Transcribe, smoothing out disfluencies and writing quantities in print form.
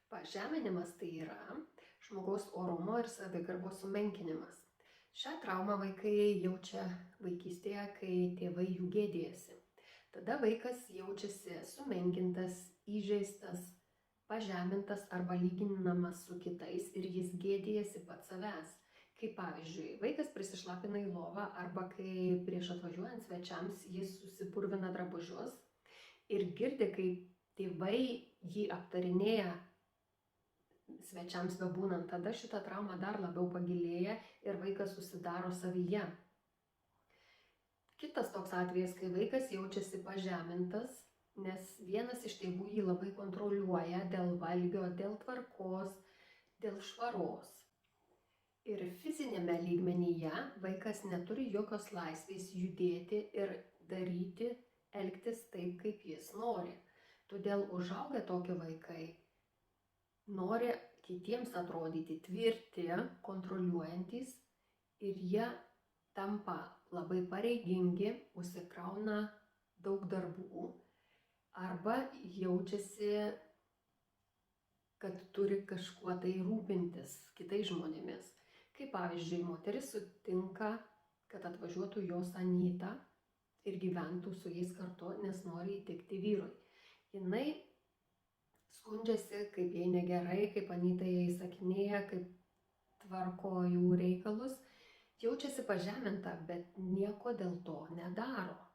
Pažeminimas tai yra žmogaus orumo ir savigarbos sumenkinimas. Šią traumą vaikai jaučia vaikystėje, kai tėvai jų gėdėjasi. Tada vaikas jaučiasi sumenkintas, įžeistas, pažemintas arba lyginamas su kitais ir jis gėdėjasi pats savęs. Kaip pavyzdžiui, vaikas prisišlapina į lovą arba kai prieš atvažiuojant svečiams jis susipurvina drabužius ir girdi, kaip tėvai jį aptarinėja svečiams bebūnant, tada šita trauma dar labiau pagilėja ir vaikas susidaro savyje. Kitas toks atvejis, kai vaikas jaučiasi pažemintas, nes vienas iš tėvų jį labai kontroliuoja dėl valgio, dėl tvarkos, dėl švaros. Ir fizinėme lygmenyje vaikas neturi jokios laisvės judėti ir daryti, elgtis taip, kaip jis nori. Todėl užaugę tokie vaikai nori kitiems atrodyti tvirti, kontroliuojantys ir jie tampa labai pareigingi, užsikrauna daug darbų arba jaučiasi, kad turi kažkuo tai rūpintis kitais žmonėmis. Kaip pavyzdžiui, moteris sutinka, kad atvažiuotų jos anyta ir gyventų su jais kartu, nes nori įtikti vyrui. Jinai skundžiasi, kaip jai negerai, kaip anyta jai įsakinėja, kaip tvarko jų reikalus, jaučiasi pažeminta, bet nieko dėl to nedaro.